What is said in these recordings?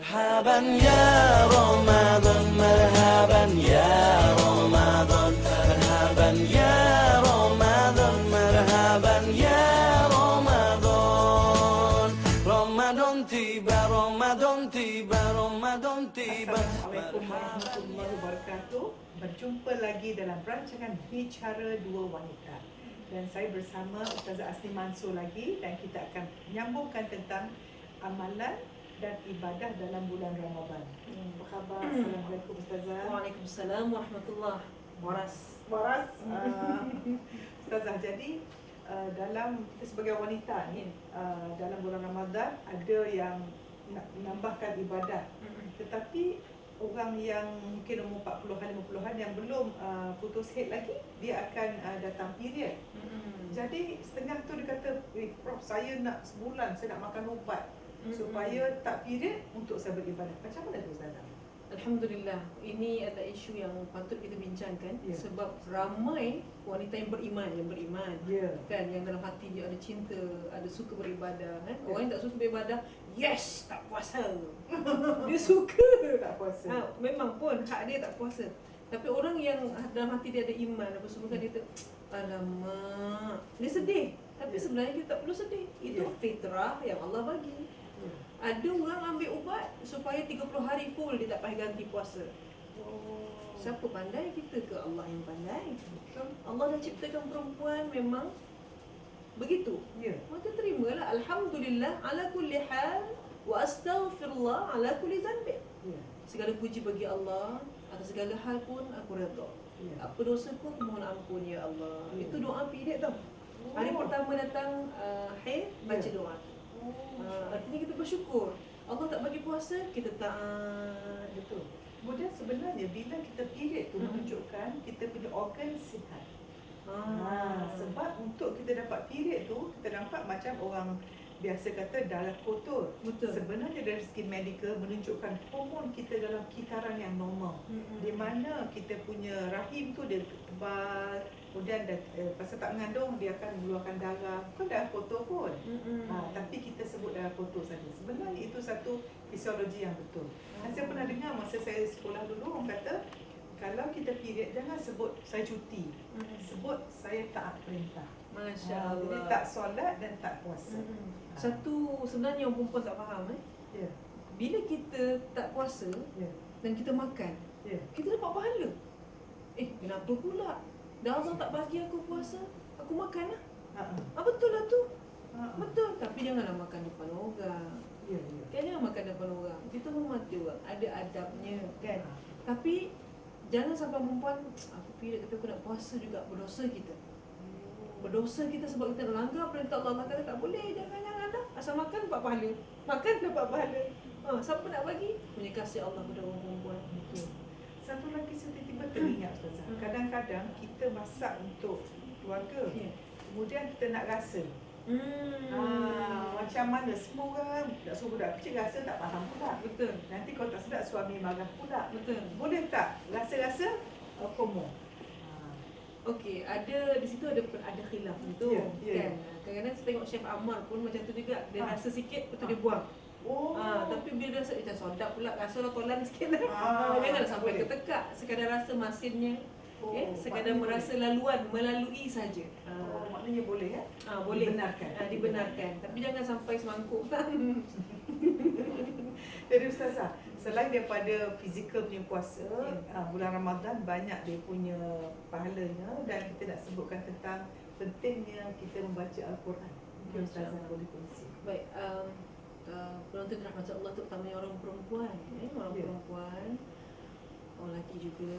مرحبا يا رمضان مرحبا يا رمضان مرحبا يا رمضان مرحبا يا رمضان رمضان tiba رمضان tiba رمضان tiba. Assalamualaikum warahmatullahi wabarakatuh. Berjumpa lagi dalam rancangan Bicara Dua Wanita. Dan saya bersama Ustazah Asni Mansur lagi, dan kita akan menyambungkan tentang amalan dan ibadah dalam bulan Ramadan. Apa khabar? Assalamualaikum Ustazah. Waalaikumsalam warahmatullahi Waras. Ustazah, jadi dalam kita sebagai wanita ni, dalam bulan Ramadan ada yang menambahkan ibadah. Tetapi orang yang mungkin umur 40-an, 50-an yang belum putus haid lagi, dia akan datang period. Jadi setengah tu dia kata, Prof, saya nak sebulan saya nak makan ubat supaya tak period untuk saya beribadah. Macam mana tu Ustazah? Alhamdulillah, ini adalah isu yang patut kita bincangkan, sebab ramai wanita yang beriman kan, yang dalam hati dia ada cinta, ada suka beribadah kan. Orang yang tak suka beribadah, yes, tak puasa. Dia suka Tak puasa. memang pun hak dia tak puasa. Tapi orang yang dalam hati dia ada iman, apa semua kan, dia tu alamak, dia sedih. Tapi sebenarnya dia tak perlu sedih. Itu fitrah yang Allah bagi. Ada orang ambil ubat supaya 30 hari full dia tak payah ganti puasa. Siapa pandai? Kita ke Allah yang pandai. Allah dah ciptakan perempuan memang begitu. Maka terimalah. Alhamdulillah ala kulli hal wa astaghfirullah ala kulli zanbi. Segala puji bagi Allah, atas segala hal pun aku redha. Apa dosaku aku mohon ampun ya Allah. Itu doa period tau. Hari pertama datang haid, baca doa. Artinya kita bersyukur. Allah tak bagi puasa, kita taat. Betul. Kemudian sebenarnya bila kita period tu menunjukkan kita punya organ sihat. Sebab untuk kita dapat period tu, kita nampak macam orang biasa kata darah kotor. Betul. Sebenarnya dari segi medikal menunjukkan hormon kita dalam kitaran yang normal. Di mana kita punya rahim tu dia tebal, kemudian pasal tak mengandung dia akan mengeluarkan darah. Bukan darah kotor pun. Tapi kita sebut darah kotor saja. Sebenarnya itu satu fisiologi yang betul. Saya pernah dengar masa saya sekolah dulu, orang kata kalau kita period jangan sebut saya cuti. Sebut saya taat perintah. Masya Allah. Jadi tak solat dan tak puasa. Satu sebenarnya yang perempuan tak faham bila kita tak puasa dan kita makan, kita dapat pahala. Kenapa pula? Dah Allah tak bagi aku puasa, aku makan lah. Betul lah tu. Betul. Tapi janganlah makan depan orang. Kan jangan makan depan orang. Kita hormati orang, ada adabnya kan. Tapi jangan sampai perempuan, aku period tapi aku nak puasa juga, berdosa kita. Berdosa kita sebab kita melanggar perintah Allah. Allah kata tak boleh, jangan dah. Asal makan dapat pahala. Makan dapat pahala. Siapa nak bagi? Punya kasih Allah pada orang perempuan. Satu lagi saya tiba-tiba teringat Ustazah. Kadang-kadang kita masak untuk keluarga. Kemudian kita nak rasa. Macam mana semua orang nak suruh budak kecil rasa tak faham pula. Betul. Nanti kalau tak sedap suami marah pula. Betul. Boleh tak rasa-rasa promo? Okey, ada di situ ada khilaf tu kan. Kadang-kadang saya tengok Chef Ammar pun macam tu juga. Dia rasa sikit lepas tu dia buang. Tapi bila dia rasa macam sedap pula, rasalah tolan sikit lah. Janganlah sampai ketekak. Sekadar rasa masinnya. Sekadar merasa melalui saja. Maknanya boleh boleh dibenarkan. Dibenarkan. Tapi jangan sampai semangkuk. Jadi Ustazah, selain daripada fizikal punya puasa, bulan Ramadan banyak dia punya pahalanya, dan kita nak sebutkan tentang pentingnya kita membaca Al-Quran. Mungkin Ustazah boleh kongsi. Baik, penonton rahmat Allah, terutamanya orang perempuan, perempuan, orang lelaki juga.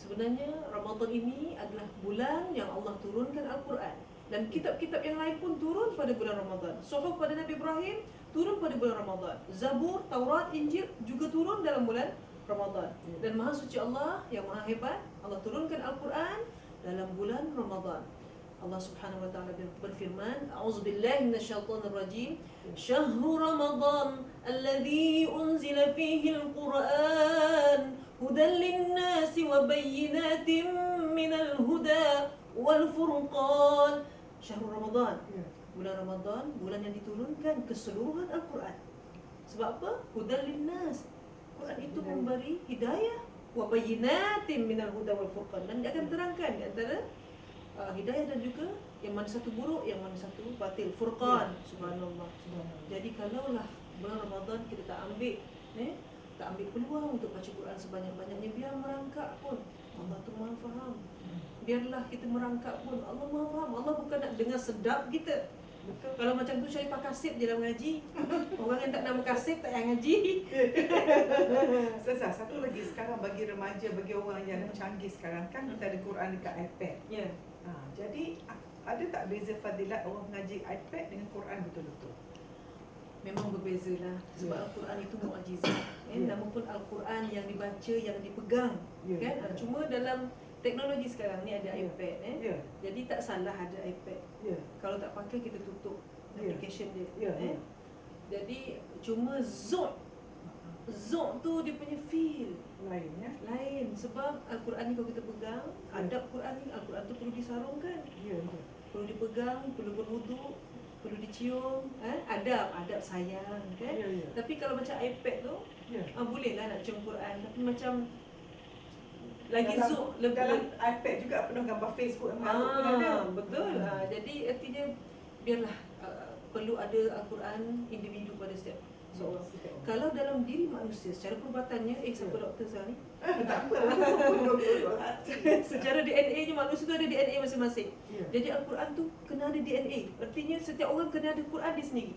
Sebenarnya Ramadan ini adalah bulan yang Allah turunkan Al-Quran, dan kitab-kitab yang lain pun turun pada bulan Ramadan. Suhuf pada Nabi Ibrahim turun pada bulan Ramadan. Zabur, Taurat, Injil juga turun dalam bulan Ramadan. Dan Maha Suci Allah yang Maha Hebat, Allah turunkan Al-Quran dalam bulan Ramadan. Allah Subhanahu wa taala berfirman, A'udzubillahi minasyaitonir rajim. Syahrul Ramadan alladzi unzila fihi al-Qur'an hudan lin-nasi wa bayyinatin minal huda wal furqan. Syahrul Ramadan, bulan Ramadan, bulan yang diturunkan keseluruhan Al-Quran. Sebab apa? Hudan linnas. Quran itu memberi hidayah. Wa bayyinatin minal huda wal furqan. Dan dia akan terangkan di antara hidayah dan juga yang mana satu buruk, yang mana satu batil. Furqan. Subhanallah. Jadi kalaulah bulan Ramadan kita tak ambil tak ambil peluang untuk baca Quran sebanyak-banyaknya, biar merangkak pun Allah tu Maha faham. Biarlah kita merangkak pun Allah Maha faham. Allah bukan nak dengar sedap kita. Betul. Kalau macam tu Syarifah kasip je dalam ngaji. Orang yang tak nak kasip tak payah ngaji. Ustazah, satu lagi sekarang bagi remaja, bagi orang yang canggih sekarang kan kita ada Quran dekat iPad. Ya. Jadi ada tak beza fadilat orang mengaji iPad dengan Quran betul-betul? Memang berbezalah. Sebab Ya. Al-Quran itu mukjizat. Ya. Namun pun Al-Quran yang dibaca, yang dipegang. Ya. Kan? Cuma dalam teknologi sekarang ni ada Ya. iPad. Ya. Jadi tak salah ada iPad. Ya. Kalau tak pakai kita tutup Ya. application dia. Ya. Ya. Jadi cuma Zod tu dia punya feel Lain ya. lain. Sebab Al-Quran ni kalau kita pegang, adab Quran ni, Al-Quran tu perlu disarungkan, Ya. Ya. perlu dipegang, perlu berwuduk, perlu dicium, adab sayang kan. Ya. Ya. Tapi kalau macam iPad tu, Ya. bolehlah nak cium Quran, tapi macam lagi Dalam- zoom lebih. Dalam iPad juga penuh gambar Facebook yang pun ada. Betul. Jadi artinya biarlah perlu ada Al-Quran individu pada setiap seorang. Kalau dalam diri manusia secara perbuatannya, siapa doktor sekarang ni? Tak apa. Secara DNA-nya manusia tu ada DNA masing-masing. Ya. Jadi Al-Quran tu kena ada DNA. Artinya setiap orang kena ada Quran dia sendiri.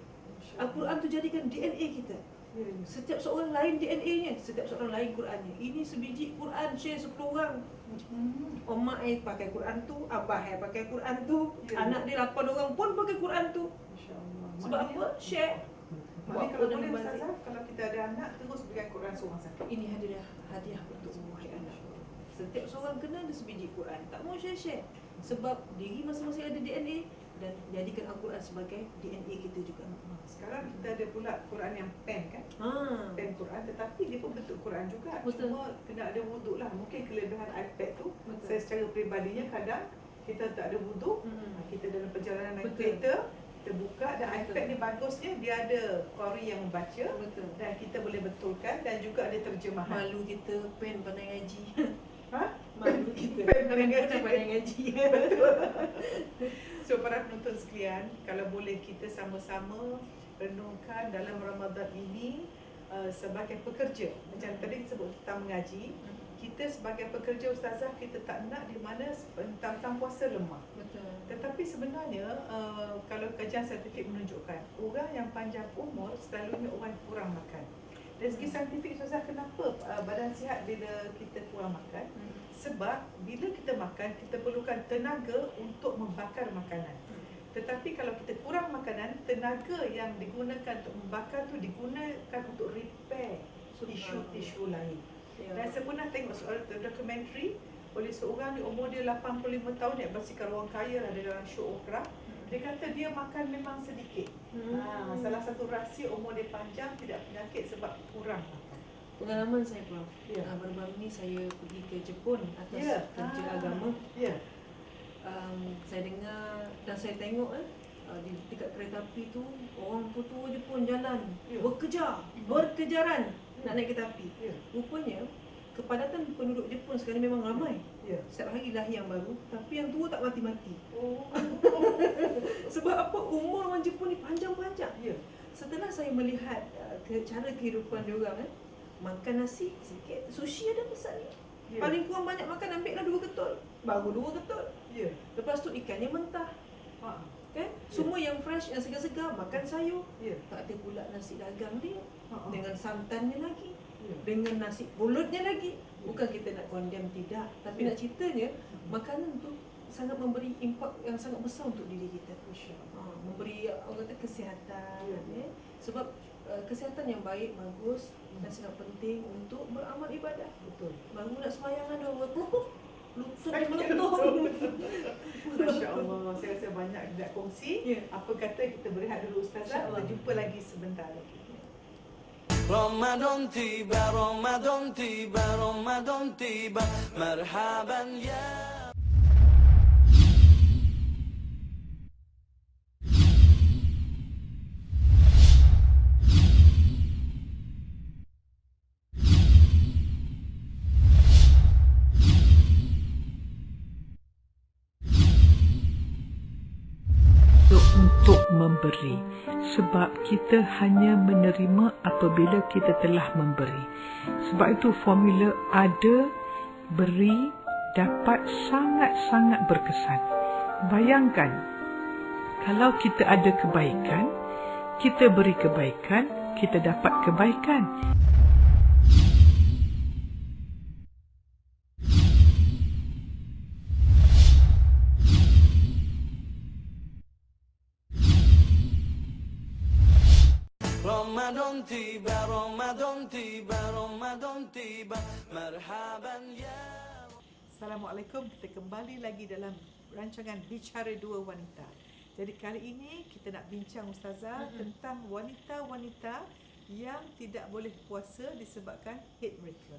Al-Quran tu jadikan DNA kita. Ya. Ya. Setiap seorang lain DNA-nya, setiap seorang lain Qurannya. Ini sebiji Quran share 10 orang. Mak pakai Quran tu, abah pakai Quran tu, Ya. anak dia 8 orang pun pakai Quran tu. Masya-Allah. Sebab apa? Share. Maknanya kalau Buat boleh benda Ustazah, kalau kita ada anak terus berikan Quran seorang satu. Ini hadiah untuk wahai anak. Setiap seorang kena ada sebiji Quran. Tak mau share-share. Sebab diri masing-masing ada DNA dan jadikan Al-Quran sebagai DNA kita juga. Sekarang kita ada pula Quran yang pen kan? Pen Quran, tetapi dia pun bentuk Quran juga. Betul. Cuma kena ada wuduk lah. Mungkin kelebihan iPad tu, Betul. saya secara peribadinya kadang kita tak ada wuduk, kita dalam perjalanan naik Betul. kereta, kita buka dan Betul. iPad ni bagusnya dia ada qari yang membaca Betul. dan kita boleh betulkan dan juga ada terjemahan. Malu kita pen pandai ngaji. Ha? Malu kita Pen pandai ngaji. pandai ngaji. So para penonton sekalian, kalau boleh kita sama-sama renungkan dalam Ramadan ini sebagai pekerja. Macam tadi sebut tentang mengaji, kita sebagai pekerja ustazah, kita tak nak di mana tentang puasa lemah. Betul. Tetapi sebenarnya kalau kajian saintifik menunjukkan orang yang panjang umur selalunya orang yang kurang makan. Dari segi saintifik ustazah, kenapa badan sihat bila kita kurang makan? Sebab bila kita makan, kita perlukan tenaga untuk membakar makanan. Tetapi kalau kita kurang makanan, tenaga yang digunakan untuk membakar tu digunakan untuk repair tisu-tisu lain. Ya. Dan saya pernah tengok soal dokumentari oleh seorang di umur dia 85 tahun yang bersihkan orang kaya lah dalam show Oprah. Dia kata dia makan memang sedikit. Salah satu rahsia umur dia panjang tidak penyakit sebab kurang makan. Pengalaman saya Prof. Ya. Baru-baru ni saya pergi ke Jepun atas Ya. kerja agama. Ya. Saya dengar dan saya tengok di dekat kereta api tu orang tua-tua Jepun jalan Ya. berkejaran nak naik kereta api. Ya. Rupanya kepadatan penduduk Jepun sekarang memang ramai. Ya. Setiap hari lahir yang baru, tapi yang tua tak mati-mati. Oh. Sebab apa? Umur orang Jepun ni panjang-panjang. Ya. Setelah saya melihat cara kehidupan dia orang makan nasi sikit, sushi ada besar ni. Ya. Paling kurang banyak makan ambillah 2 ketul. Baru 2 ketul. Ya. Lepas tu ikannya mentah. Kan? Semua yang fresh, yang segar-segar, makan sayur. Ya. Tak ada pula nasi dagang dia Ha. dengan santannya lagi, Ya. dengan nasi pulutnya lagi. Bukan kita nak condemn, tidak, tapi nak ceritanya makanan tu sangat memberi impak yang sangat besar untuk diri kita. Memberi orang kata kesihatan. Ya. Sebab kesihatan yang baik, bagus dan sangat penting untuk beramal ibadah. Betul. Baru nak sembahyang dah lupa Sakit meletup. Masya Allah, saya rasa banyak nak kongsi. Ya. Apa kata kita berehat dulu ustazah, InsyaAllah. kita jumpa lagi sebentar lagi. رمضان تيبا رمضان تيبا رمضان تيبا مرحبا يا memberi, sebab kita hanya menerima apabila kita telah memberi. Sebab itu formula ada, beri, dapat sangat-sangat berkesan. Bayangkan, kalau kita ada kebaikan, kita beri kebaikan, kita dapat kebaikan. Ramadan tiba, Ramadan tiba, Ramadan tiba. Marhaban ya. Assalamualaikum, kita kembali lagi dalam rancangan Bicara Dua Wanita. Jadi kali ini kita nak bincang Ustazah tentang wanita-wanita yang tidak boleh puasa disebabkan head mereka.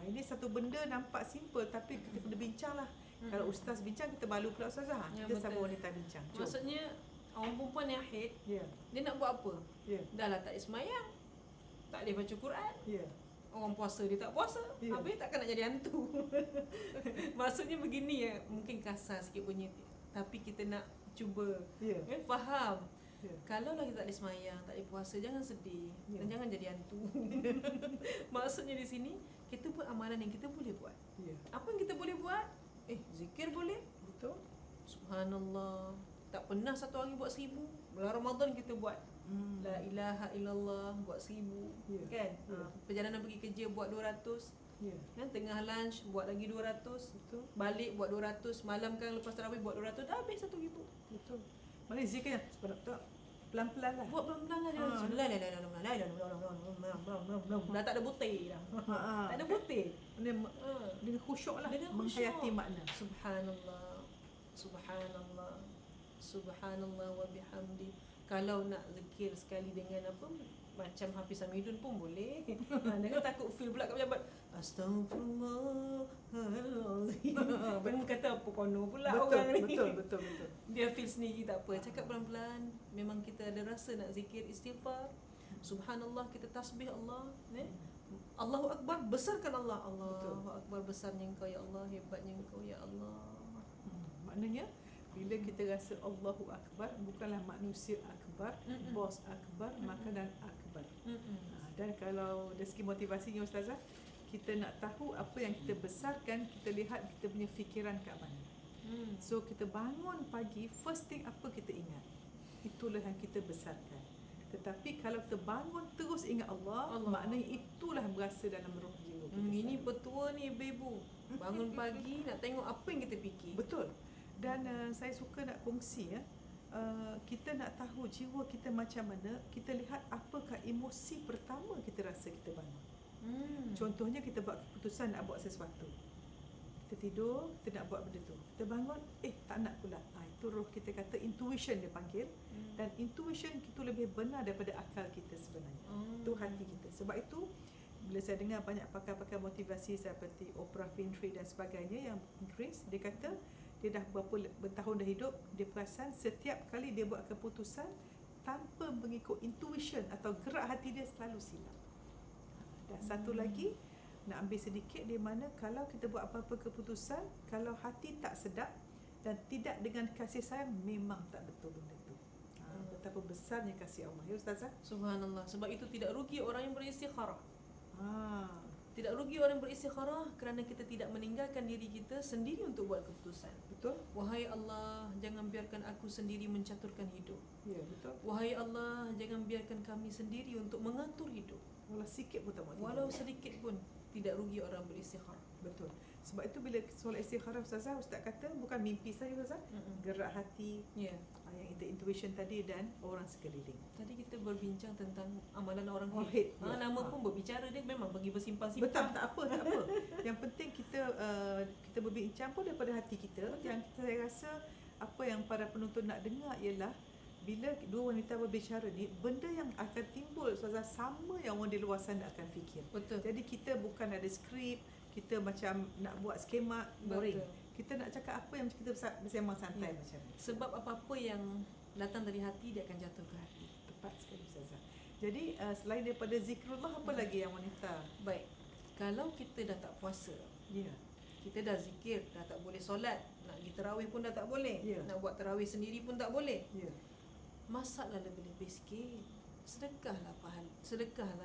Ini satu benda nampak simple tapi kita kena bincang lah. Kalau Ustaz bincang kita malu pula Ustazah. Ya, Kita betul. sama wanita bincang. Jom. Maksudnya orang perempuan yang haid, Ya, dia nak buat apa? ya, Dah lah tak semayang, tak boleh baca Quran. ya. Orang puasa dia tak puasa. Ya. Habis takkan nak jadi hantu. Maksudnya begini ya, mungkin kasar sikit bunyi, tapi kita nak cuba Ya. faham. Ya. Kalau lah kita tak boleh semayang, tak boleh puasa, jangan sedih. Ya. Dan jangan jadi hantu. Maksudnya di sini, kita buat amalan yang kita boleh buat. Ya. Apa yang kita boleh buat? Zikir boleh. Betul. Subhanallah. Tak pernah satu hari buat 1000. Bulan Ramadan kita buat La ilaha illallah buat 1000. Ya. Kan? Ya. Perjalanan pergi kerja buat 200. Ya. Kan tengah lunch buat lagi 200. Betul. Balik buat 200. Malam kan lepas tarawih buat 200. Dah habis 1000. Betul. Mana zikirnya? Pelan-pelan lah. Buat pelan-pelan lah dia. Dah tak ada butir dah. Tak ada butir. Dengan khusyuk lah, Dengan menghayati khusyuk. makna. Subhanallah. Subhanallah. Subhanallah wa bihamdi. Kalau nak zikir sekali dengan apa, macam Hafiz Hamidun pun boleh. Jangan takut feel pula kat pejabat. Astaghfirullahalazim. Kan kata apa kono pula orang ni. Betul. Dia feel sendiri tak apa. Cakap pelan-pelan. Memang kita ada rasa nak zikir istighfar. Subhanallah, kita tasbih Allah. Allahu Akbar, besarkan Allah. Allahu Akbar, besarnya Engkau ya Allah, hebatnya Engkau ya Allah. Maknanya bila kita rasa Allahu Akbar, bukanlah manusia akbar, bos akbar, makanan akbar. Dan kalau dari segi motivasinya Ustazah, kita nak tahu apa yang kita besarkan, kita lihat kita punya fikiran kat mana. So kita bangun pagi, first thing apa kita ingat, itulah yang kita besarkan. Tetapi kalau kita bangun terus ingat Allah, maknanya itulah berasa dalam roh jiwa kita. Ini petua ni ibu-ibu. Bangun pagi nak tengok apa yang kita fikir. Betul. Dan saya suka nak kongsi kita nak tahu jiwa kita macam mana, kita lihat apakah emosi pertama kita rasa kita bangun. Contohnya kita buat keputusan nak buat sesuatu. Kita tidur, kita nak buat benda tu. Kita bangun, tak nak pula. Itu roh kita kata intuition dia panggil. Dan intuition itu lebih benar daripada akal kita sebenarnya. Itu hati kita. Sebab itu bila saya dengar banyak pakar-pakar motivasi seperti Oprah Winfrey dan sebagainya yang Inggeris, dia kata dia dah bertahun dah hidup, dia perasan setiap kali dia buat keputusan tanpa mengikut intuition atau gerak hati dia selalu silap. Dan satu lagi nak ambil sedikit, di mana kalau kita buat apa-apa keputusan, kalau hati tak sedap dan tidak dengan kasih sayang, memang tak betul benda tu. Betapa besarnya kasih Allah ya Ustazah. Subhanallah. Sebab itu tidak rugi orang yang beristikharah. Tidak rugi orang yang beristikharah kerana kita tidak meninggalkan diri kita sendiri untuk buat keputusan. Betul? Wahai Allah, jangan biarkan aku sendiri mencaturkan hidup. Ya, betul. Wahai Allah, jangan biarkan kami sendiri untuk mengatur hidup. Walau sikit pun tak buat. Walau sedikit pun tidak rugi orang beristikharah. Betul. Sebab itu bila solat istikharah Ustazah, Ustaz kata bukan mimpi saja Ustazah, gerak hati, Ya. yang intuition tadi dan orang sekeliling. Tadi kita berbincang tentang amalan orang Haid. Ya. nama pun berbicara, dia memang bagi Betul, bersimpan-simpan. tak apa. Yang penting kita berbincang pun daripada hati kita. Yang saya rasa apa yang para penonton nak dengar ialah bila dua wanita berbicara ni, benda yang akan timbul Ustazah sama yang orang di luar sana akan fikir. Betul. Jadi kita bukan ada skrip, kita macam nak buat skema, boring. Betul. Kita nak cakap apa yang kita bersama santai macam ni. Sebab apa-apa yang datang dari hati dia akan jatuh ke hati. Tepat sekali Ustazah. Jadi selain daripada zikrullah, apa lagi yang wanita? Baik. Kalau kita dah tak puasa, Ya. kita dah zikir, dah tak boleh solat, nak pergi tarawih pun dah tak boleh, Ya. nak buat tarawih sendiri pun tak boleh. Ya. masaklah lebih-lebih sikit. Sedekahlah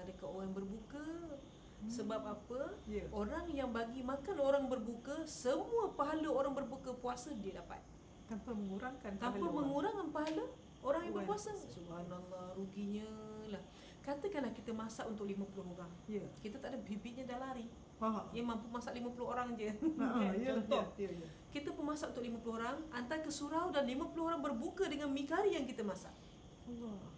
dekat orang berbuka. Sebab apa? Ya. Orang yang bagi makan orang berbuka, semua pahala orang berbuka puasa dia dapat. Tanpa mengurangkan Tanpa pahala orang. mengurangkan pahala orang yang Orang. berpuasa. Subhanallah, ruginya lah. Katakanlah kita masak untuk 50 orang. Ya. Kita tak ada bibitnya dah lari. Ha. Yang mampu masak 50 orang je. Ya, Contoh. Ya, ya. Kita pemasak untuk 50 orang, hantar ke surau dan 50 orang berbuka dengan mi kari yang kita masak. Allah.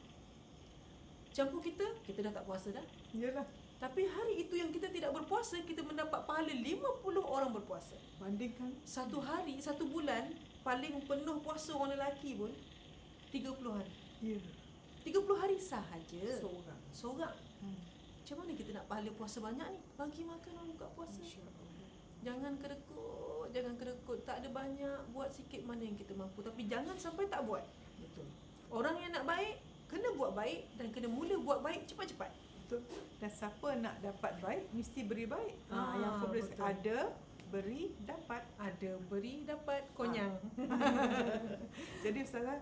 Campur kita dah tak puasa dah. Yalah. Tapi hari itu yang kita tidak berpuasa, kita mendapat pahala 50 orang berpuasa. Bandingkan. Satu hari, satu bulan, paling penuh puasa orang lelaki pun 30 hari. Ya. 30 hari sahaja. Seorang. Seorang. Macam mana kita nak pahala puasa banyak ni? Bagi makan orang buka puasa. Jangan kedekut. Tak ada banyak, buat sikit mana yang kita mampu. Tapi jangan sampai tak buat. Betul. Orang yang nak baik, kena buat baik dan kena mula buat baik cepat-cepat. Betul. Dan siapa nak dapat baik, mesti beri baik. Yang aku boleh betul. ada, beri, dapat. Ada beri, dapat, konyang. Jadi Ustazah,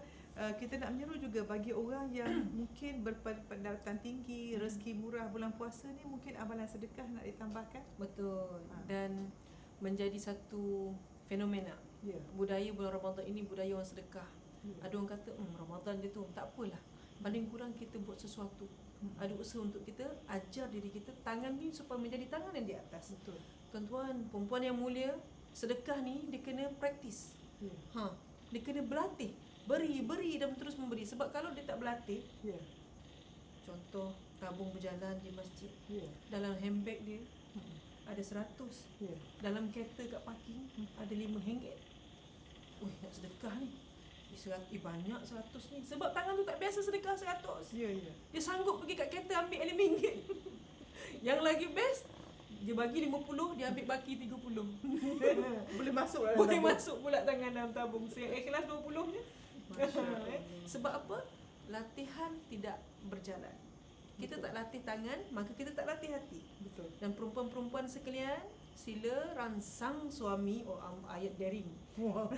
kita nak menyeru juga bagi orang yang mungkin berpendapatan tinggi, rezeki murah bulan puasa ni, mungkin amalan sedekah nak ditambahkan. Betul. Dan menjadi satu fenomena. Ya. Budaya bulan Ramadan ini budaya orang sedekah. Ya. Ada orang kata, Ramadan je tu, tak apalah. Paling kurang kita buat sesuatu. Ada usaha untuk kita ajar diri kita tangan ni supaya menjadi tangan yang di atas. Betul. Tuan-tuan, perempuan yang mulia, sedekah ni dia kena praktis. Ya. Dia kena berlatih. Beri dan terus memberi. Sebab kalau dia tak berlatih, Ya. contoh tabung berjalan di masjid, Ya. dalam handbag dia ada 100. Ya. Dalam kereta kat parking ada RM5. Ui, nak sedekah ni. Banyak 100 ni. Sebab tangan tu tak biasa sedekah 100. Ya. Ya. Dia sanggup pergi kat kereta ambil RM5. Yang lagi best, dia bagi 50, dia ambil baki 30. Boleh masuk lah. Boleh masuk pula tangan dalam tabung. Saya ikhlas 20 je. Masya Allah. Sebab apa? Latihan tidak berjalan. Kita tak latih tangan, maka kita tak latih hati. Betul. Dan perempuan-perempuan sekalian, sila rangsang suami, ayat daring. Wah.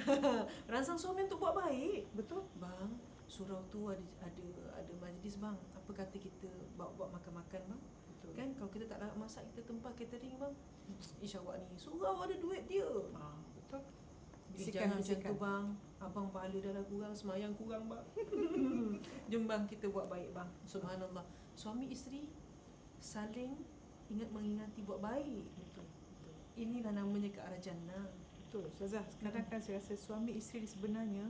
Rangsang suami untuk buat baik. Betul. Bang, surau tu ada majlis bang. Apa kata kita buat makan-makan bang? Betul. Kan kalau kita tak nak masak, kita tempah catering bang. InsyaAllah ni surau ada duit dia. Betul. Jangan macam tu bang. Abang pahala dah lah kurang, semayang kurang bang. Jom bang kita buat baik bang. Subhanallah. Suami isteri saling ingat mengingati buat baik. Betul. Betul. Inilah namanya ke arah jannah. Betul. Ustazah, kadang-kadang saya rasa suami isteri sebenarnya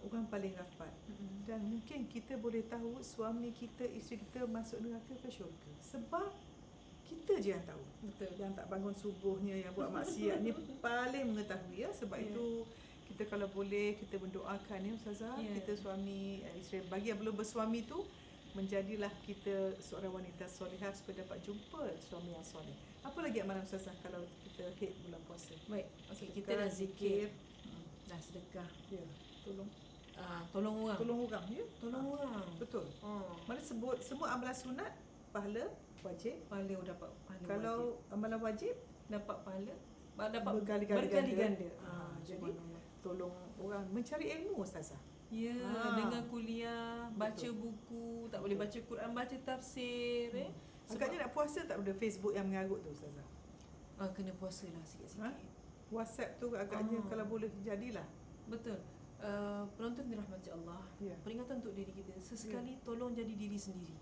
orang paling rapat. Dan mungkin kita boleh tahu suami kita, isteri kita masuk neraka ke syurga. Sebab kita je yang tahu. Betul. Yang tak bangun subuhnya, yang buat maksiat ni paling mengetahui ya. Sebab itu kita kalau boleh kita mendoakan ya Ustazah, kita suami isteri bagi yang belum bersuami tu, menjadilah kita seorang wanita solehah supaya dapat jumpa suami yang soleh. Apa lagi amalan Ustazah kalau kita hit bulan puasa? Baik. Okey, kita dah zikir, dah sedekah. Ya, tolong Tolong orang. tolong orang ya. Tolong orang. Betul. Mana sebut semua amalan sunat pahala wajib. Pahala dapat pahala. Kalau amalan wajib dapat pahala, dapat berkali-kali berkali-ganda. Jadi tolong orang mencari ilmu Ustazah. Ya, dengan kuliah, baca buku, tak boleh baca Quran, baca tafsir. Agaknya nak puasa tak ada Facebook yang mengarut tu Ustazah. Kena puasa lah sikit-sikit. WhatsApp tu agaknya kalau boleh jadilah. Betul. Penonton dirahmati Allah. Peringatan untuk diri kita. Sesekali tolong jadi diri sendiri.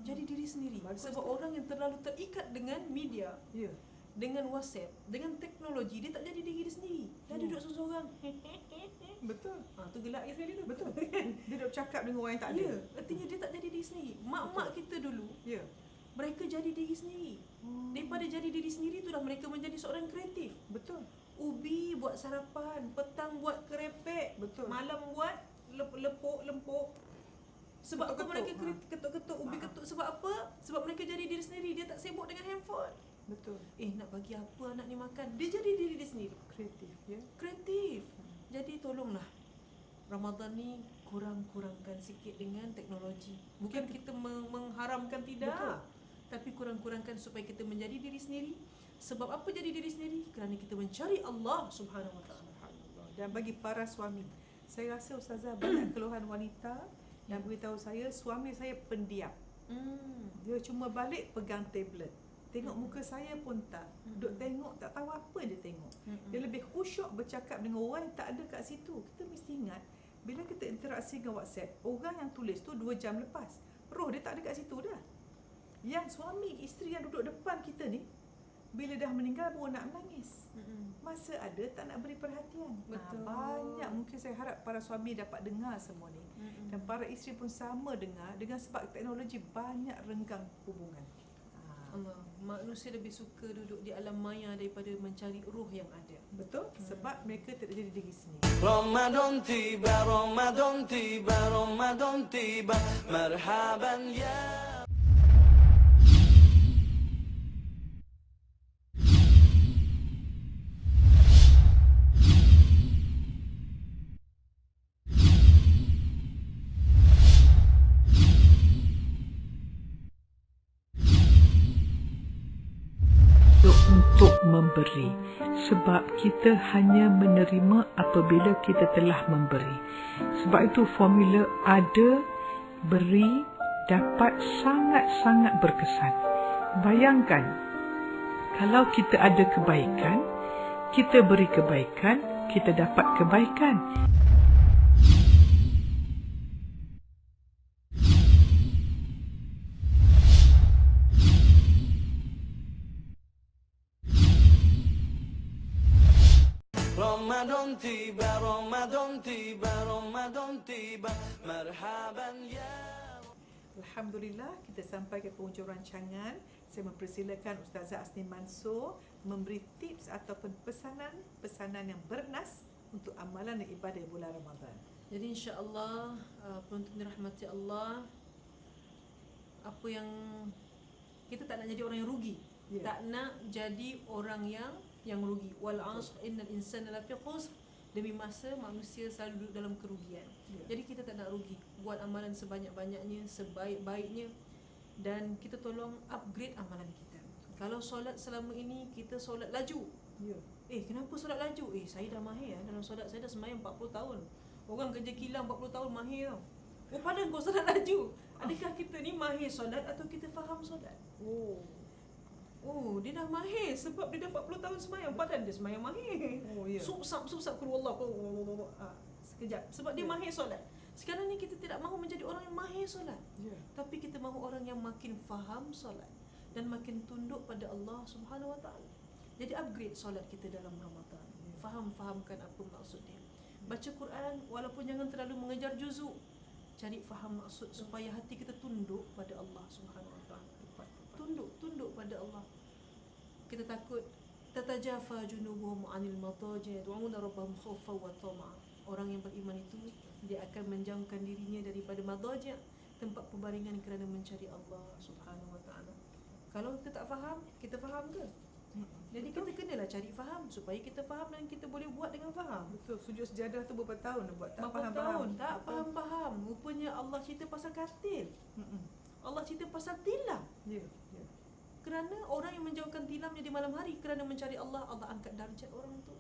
Jadi diri sendiri. Bagus Sebab orang yang terlalu terikat dengan media, Ya. dengan WhatsApp, dengan teknologi, dia tak jadi diri dia sendiri. Dia duduk seorang. Betul. Tu gelak sekali tu. Betul. Dia duduk cakap dengan orang yang tak ada. Ya, artinya dia tak jadi diri sendiri. Mak-mak kita dulu, Ya. mereka jadi diri sendiri. Daripada jadi diri sendiri itulah mereka menjadi seorang kreatif. Betul. Ubi buat sarapan, petang buat kerepek, Betul. malam buat lempuk. Sebab apa mereka ketuk-ketuk, ubi ketuk? Sebab apa? Sebab mereka jadi diri sendiri. Dia tak sibuk dengan handphone. Betul. Nak bagi apa anak ni makan? Dia jadi diri dia sendiri. Kreatif ya. Kreatif. Jadi tolonglah Ramadan ni kurang-kurangkan sikit dengan teknologi. Bukan kita mengharamkan, tidak. Betul. Tapi kurang-kurangkan supaya kita menjadi diri sendiri. Sebab apa jadi diri sendiri? Kerana kita mencari Allah Subhanahu Wa Taala. Subhanallah. Dan bagi para suami, Saya rasa Ustazah banyak keluhan wanita yang beritahu saya suami saya pendiam. Dia cuma balik pegang tablet. Tengok muka saya pun tak. Duk tengok tak tahu apa dia tengok. Dia lebih khusyuk bercakap dengan orang yang tak ada kat situ. Kita mesti ingat bila kita interaksi dengan WhatsApp, orang yang tulis tu 2 jam lepas. Roh dia tak ada kat situ dah. Yang suami isteri yang duduk depan kita ni bila dah meninggal baru nak menangis. Masa ada tak nak beri perhatian. Betul. Banyak mungkin saya harap para suami dapat dengar semua ni. Dan para isteri pun sama dengar dengan sebab teknologi banyak renggang hubungan. Allah, manusia lebih suka duduk di alam maya daripada mencari ruh yang ada. Betul? Sebab mereka tidak jadi diri sendiri. رمضان تيبا رمضان تيبا رمضان تيبا مرحبا يا untuk memberi, sebab kita hanya menerima apabila kita telah memberi. Sebab itu formula ada, beri, dapat sangat-sangat berkesan. Bayangkan kalau kita ada kebaikan, kita beri kebaikan, kita dapat kebaikan. رمضان تيبا رمضان تيبا رمضان تيبا مرحبا يا Alhamdulillah, kita sampai ke penghujung rancangan. Saya mempersilakan Ustazah Asni Mansur memberi tips ataupun pesanan yang bernas untuk amalan dan ibadah bulan Ramadan. Jadi insya-Allah penonton dirahmati Allah, apa yang kita tak nak jadi orang yang rugi. Tak nak jadi orang yang rugi. Wal 'asr innal insana lafi khusr. Demi masa manusia selalu duduk dalam kerugian. Jadi kita tak nak rugi. Buat amalan sebanyak-banyaknya, sebaik-baiknya, dan kita tolong upgrade amalan kita. Kalau solat selama ini kita solat laju. Kenapa solat laju? Saya dah mahir dalam solat. Saya dah sembahyang 40 tahun. Orang kerja kilang 40 tahun mahir tau. Padahal kau solat laju. Adakah kita ni mahir solat atau kita faham solat? Dia dah mahir sebab dia dah 40 tahun sembahyang. Padahal dia sembahyang mahir. Subsab kul wallah. Sekejap. Sebab dia mahir solat. Sekarang ni kita tidak mahu menjadi orang yang mahir solat. Tapi kita mahu orang yang makin faham solat dan makin tunduk pada Allah Subhanahu Wa Taala. Jadi upgrade solat kita dalam Ramadan. Fahamkan apa maksud dia. Baca Quran walaupun jangan terlalu mengejar juzuk. Cari faham maksud supaya hati kita tunduk pada Allah Subhanahu Wa Taala. Tunduk pada Allah. Kita takut tatajafa junubuhum 'anil madaji' yad'una rabbahum khaufan wa tama'a. Orang yang beriman itu dia akan menjauhkan dirinya daripada madaji', tempat pembaringan, kerana mencari Allah Subhanahu Wa Taala. Kalau kita tak faham, kita faham ke? Jadi kita kenalah cari faham supaya kita faham dan kita boleh buat dengan faham. Betul. Sujud sejadah tu berapa tahun buat tak Berapa faham-faham. tahun tak faham-faham. Rupanya Allah cerita pasal katil. Allah cerita pasal tilam. Kerana orang yang menjauhkan tilamnya di malam hari kerana mencari Allah, Allah angkat darjat orang itu.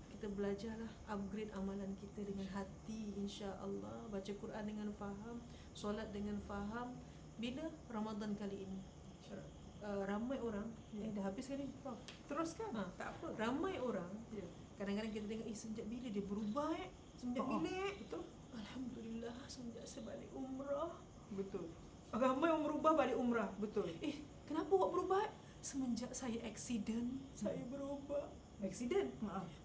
Kita belajarlah upgrade amalan kita dengan hati, insya-Allah. Baca Quran dengan faham, solat dengan faham. Bila Ramadan kali ini ramai orang dah habis kan ni? Teruskan. Tak apa. Ramai orang kadang-kadang kita tengok sejak bila dia berubah semenjak bila Betul. Alhamdulillah semenjak saya balik umrah. Betul. Ramai orang berubah balik umrah. Betul. Kenapa awak berubah? Semenjak saya accident, saya berubah. Accident?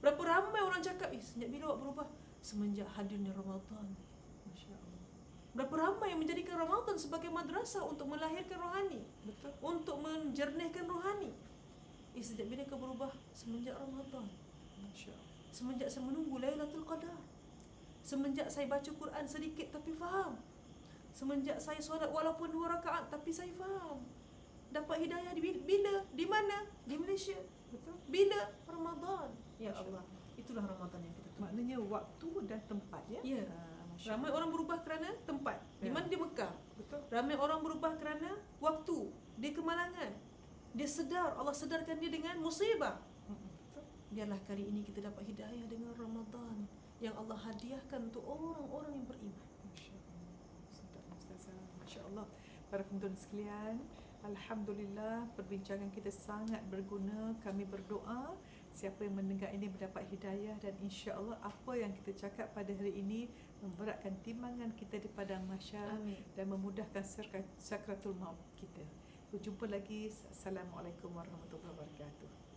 Berapa ramai orang cakap, sejak bila awak berubah? Semenjak hadirnya Ramadan. Masya-Allah. Berapa ramai yang menjadikan Ramadan sebagai madrasah untuk melahirkan rohani. Betul. Untuk menjernihkan rohani. Sejak bila kau berubah? Semenjak Ramadan. Masya-Allah. Semenjak saya menunggu Lailatul Qadar. Semenjak saya baca Quran sedikit tapi faham. Semenjak saya solat walaupun 2 rakaat tapi saya faham. Dapat hidayah bila? Di mana? Di Malaysia. Betul. Bila? Ramadan. Ya Allah. Itulah Ramadan yang kita tunggu. Maknanya waktu dan tempat ya. Ya. Ramai orang berubah kerana tempat. Di mana? Di Mekah. Betul. Ramai orang berubah kerana waktu. Dia kemalangan. Dia sedar, Allah sedarkan dia dengan musibah. Biarlah kali ini kita dapat hidayah dengan Ramadan yang Allah hadiahkan untuk orang-orang yang beriman. Masya-Allah. Sedap Ustazah. Masya-Allah. Para penonton sekalian, alhamdulillah perbincangan kita sangat berguna. Kami berdoa siapa yang mendengar ini mendapat hidayah, dan insya-Allah apa yang kita cakap pada hari ini memberatkan timbangan kita di padang mahsyar dan memudahkan sakratul maut kita. Berjumpa lagi. Assalamualaikum warahmatullahi wabarakatuh.